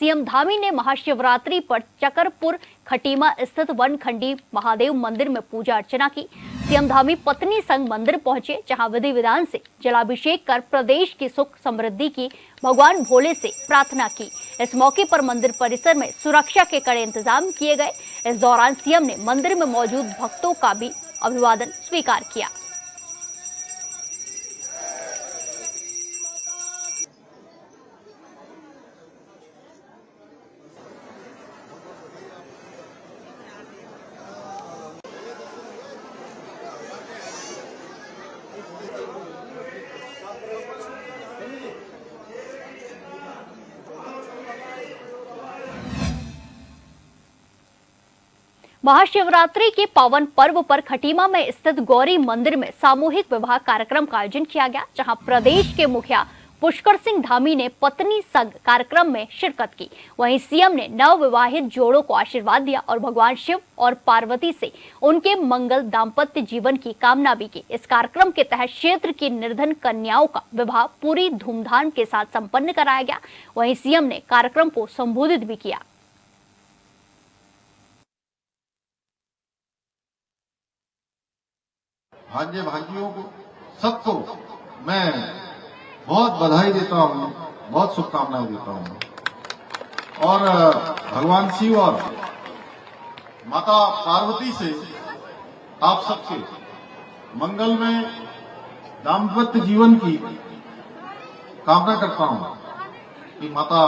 CM Dhami ने महाशिवरात्रि पर चकरपुर खटीमा स्थित वनखंडी महादेव मंदिर में पूजा अर्चना की। सीएम धामी पत्नी संग मंदिर पहुंचे, जहां विधि विधान से जलाभिषेक कर प्रदेश की सुख समृद्धि की भगवान भोले से प्रार्थना की। इस मौके पर मंदिर परिसर में सुरक्षा के कड़े इंतजाम किए गए। इस दौरान सीएम ने मंदिर में मौजूद भक्तों का भी अभिवादन स्वीकार किया। महाशिवरात्रि के पावन पर्व पर खटीमा में स्थित गौरी मंदिर में सामूहिक विवाह कार्यक्रम का आयोजन किया गया, जहां प्रदेश के मुखिया पुष्कर सिंह धामी ने पत्नी संग कार्यक्रम में शिरकत की। वहीं सीएम ने नवविवाहित जोड़ों को आशीर्वाद दिया और भगवान शिव और पार्वती से उनके मंगल दाम्पत्य जीवन की कामना भी की। इस कार्यक्रम के तहत क्षेत्र की निर्धन कन्याओं का विवाह पूरी धूमधाम के साथ संपन्न कराया गया। वहीं सीएम ने कार्यक्रम को संबोधित भी किया। भांजे भांजियों को सबको मैं बहुत बधाई देता हूँ, बहुत शुभकामनाएं देता हूँ और भगवान शिव और माता पार्वती से आप सबके मंगलमय दाम्पत्य जीवन की कामना करता हूँ कि माता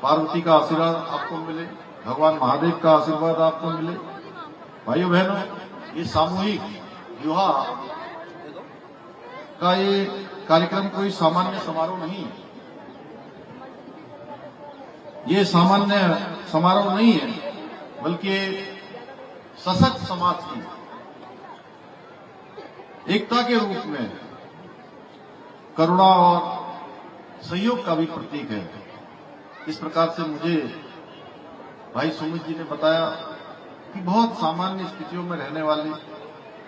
पार्वती का आशीर्वाद आपको मिले, भगवान महादेव का आशीर्वाद आपको मिले। भाइयों बहनों, ये सामूहिक विवाह का ये कार्यक्रम कोई सामान्य समारोह नहीं है, ये सामान्य समारोह नहीं है, बल्कि सशक्त समाज की एकता के रूप में करुणा और सहयोग का भी प्रतीक है। इस प्रकार से मुझे भाई सुमित जी ने बताया कि बहुत सामान्य स्थितियों में रहने वाले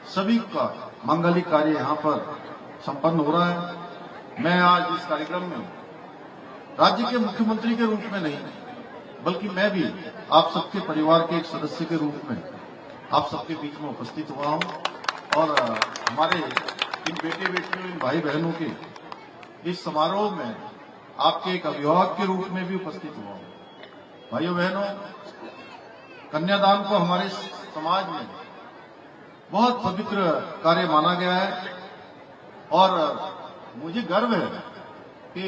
सभी का मांगलिक कार्य यहाँ पर संपन्न हो रहा है। मैं आज इस कार्यक्रम में राज्य के मुख्यमंत्री के रूप में नहीं, बल्कि मैं भी आप सबके परिवार के एक सदस्य के रूप में आप सबके बीच में उपस्थित हुआ हूँ और हमारे इन बेटे बेटियों, इन भाई बहनों के इस समारोह में आपके एक अभिभावक के रूप में भी उपस्थित हुआ हूँ। भाइयों बहनों, कन्यादान को हमारे समाज में बहुत पवित्र कार्य माना गया है और मुझे गर्व है कि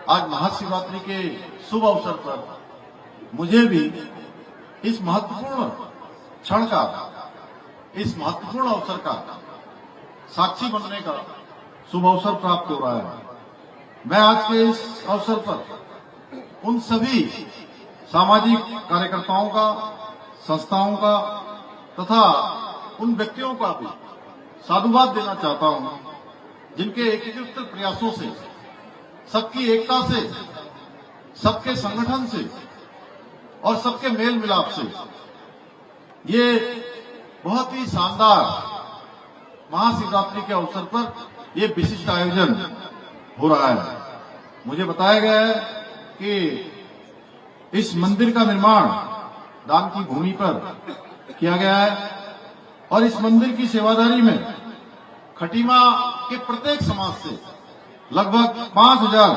आज महाशिवरात्रि के शुभ अवसर पर मुझे भी इस महत्वपूर्ण क्षण का, इस महत्वपूर्ण अवसर का साक्षी बनने का शुभ अवसर प्राप्त हो रहा है। मैं आज के इस अवसर पर उन सभी सामाजिक कार्यकर्ताओं का, संस्थाओं का तथा उन व्यक्तियों का भी साधुवाद देना चाहता हूं, जिनके एकीकृत प्रयासों से, सबकी एकता से, सबके संगठन से और सबके मेल मिलाप से ये बहुत ही शानदार महाशिवरात्रि के अवसर पर ये विशिष्ट आयोजन हो रहा है। मुझे बताया गया है कि इस मंदिर का निर्माण दान की भूमि पर किया गया है और इस मंदिर की सेवादारी में खटीमा के प्रत्येक समाज से लगभग 5000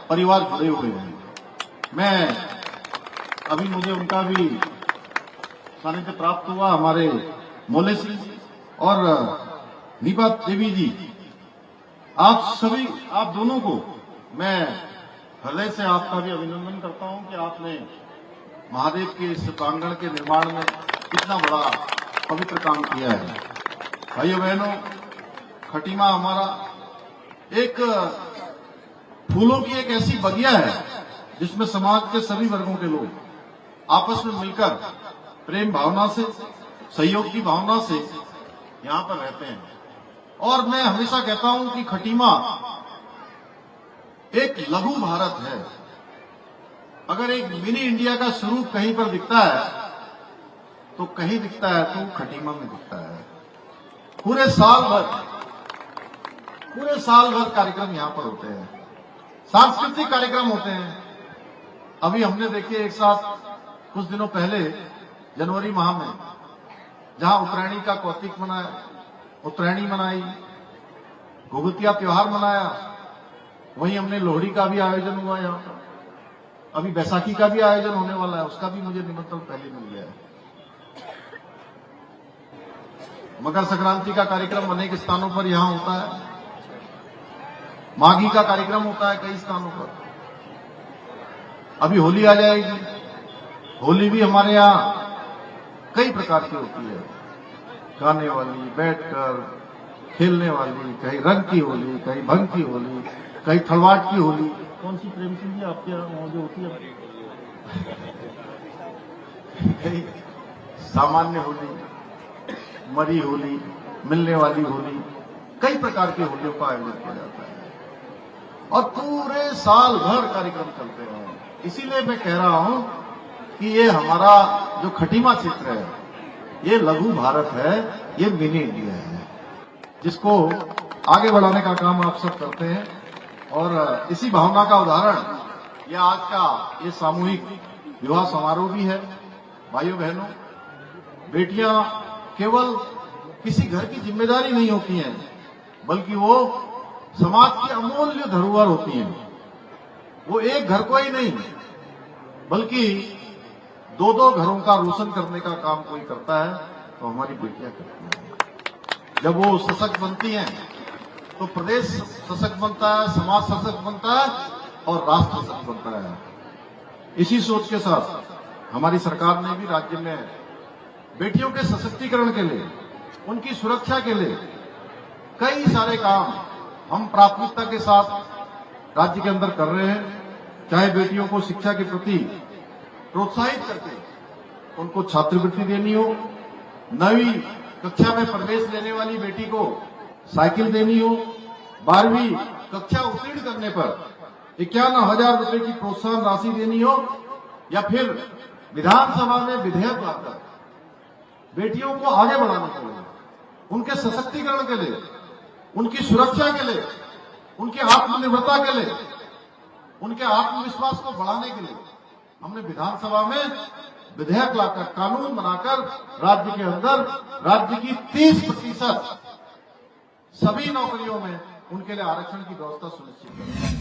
परिवार जुड़े हुए हैं। अभी मुझे उनका भी सानिध्य प्राप्त हुआ, हमारे मोले सिंह जी और नीपा देवी जी। आप सभी, आप दोनों को मैं हृदय से आपका भी अभिनंदन करता हूं कि आपने महादेव के इस प्रांगण के निर्माण में कितना बड़ा पवित्र काम किया है। भाइयों बहनों, खटीमा हमारा एक फूलों की एक ऐसी बगिया है जिसमें समाज के सभी वर्गों के लोग आपस में मिलकर प्रेम भावना से, सहयोग की भावना से यहाँ पर रहते हैं। और मैं हमेशा कहता हूं कि खटीमा एक लघु भारत है। अगर एक मिनी इंडिया का स्वरूप कहीं पर दिखता है तो कहीं दिखता है तो खटीमा में दिखता है। पूरे साल भर कार्यक्रम यहाँ पर होते हैं, सांस्कृतिक कार्यक्रम होते हैं, अभी हमने देखिए एक साथ कुछ दिनों पहले जनवरी माह में जहां उत्तरायणी का कौतिक मनाया, उत्तरायणी मनाई, घुघुतिया त्योहार मनाया, वहीं हमने लोहड़ी का भी आयोजन हुआ यहाँ पर। अभी बैसाखी का भी आयोजन होने वाला है, उसका भी मुझे निमंत्रण पहले मिल गया है। मकर संक्रांति का कार्यक्रम अनेक स्थानों पर यहां होता है, माघी का कार्यक्रम होता है कई स्थानों पर। अभी होली आ जाएगी, होली भी हमारे यहां कई प्रकार की होती है, गाने वाली, बैठकर खेलने वाली, कहीं रंग की होली, कहीं भंग की होली, कहीं थड़वाट की होली। कौन सी प्रेम सिंह जी आपके यहाँ जो होती है? कहीं सामान्य होली, मरी होली, मिलने वाली होली, कई प्रकार की होलियों का आयोजन किया जाता है और पूरे साल भर कार्यक्रम चलते हैं। इसीलिए मैं कह रहा हूं कि ये हमारा जो खटीमा क्षेत्र है, ये लघु भारत है, ये मिनी इंडिया है, जिसको आगे बढ़ाने का काम आप सब करते हैं। और इसी भावना का उदाहरण ये आज का ये सामूहिक विवाह समारोह भी है। भाइयों बहनों, बेटियां केवल किसी घर की जिम्मेदारी नहीं होती हैं, बल्कि वो समाज की अमूल्य धरोहर होती हैं। वो एक घर को ही नहीं, बल्कि दो दो घरों का रोशन करने का काम कोई करता है तो हमारी बेटियां करती हैं। जब वो सशक्त बनती हैं तो प्रदेश सशक्त बनता है, समाज सशक्त बनता है और राष्ट्र सशक्त बनता है। इसी सोच के साथ हमारी सरकार ने भी राज्य में बेटियों के सशक्तिकरण के लिए, उनकी सुरक्षा के लिए कई सारे काम हम प्राथमिकता के साथ राज्य के अंदर कर रहे हैं। चाहे बेटियों को शिक्षा के प्रति प्रोत्साहित करके उनको छात्रवृत्ति देनी हो, 9वीं कक्षा में प्रवेश लेने वाली बेटी को साइकिल देनी हो, 12वीं कक्षा उत्तीर्ण करने पर 51,000 रुपए की प्रोत्साहन राशि देनी हो, या फिर विधानसभा में विधेयक लाकर बेटियों को आगे बढ़ाने के लिए, उनके सशक्तिकरण के लिए, उनकी सुरक्षा के लिए, उनकी आत्मनिर्भरता के लिए, उनके आत्मविश्वास को बढ़ाने के लिए हमने विधानसभा में विधेयक लाकर, कानून बनाकर राज्य के अंदर राज्य की 30% सभी नौकरियों में उनके लिए आरक्षण की व्यवस्था सुनिश्चित करें।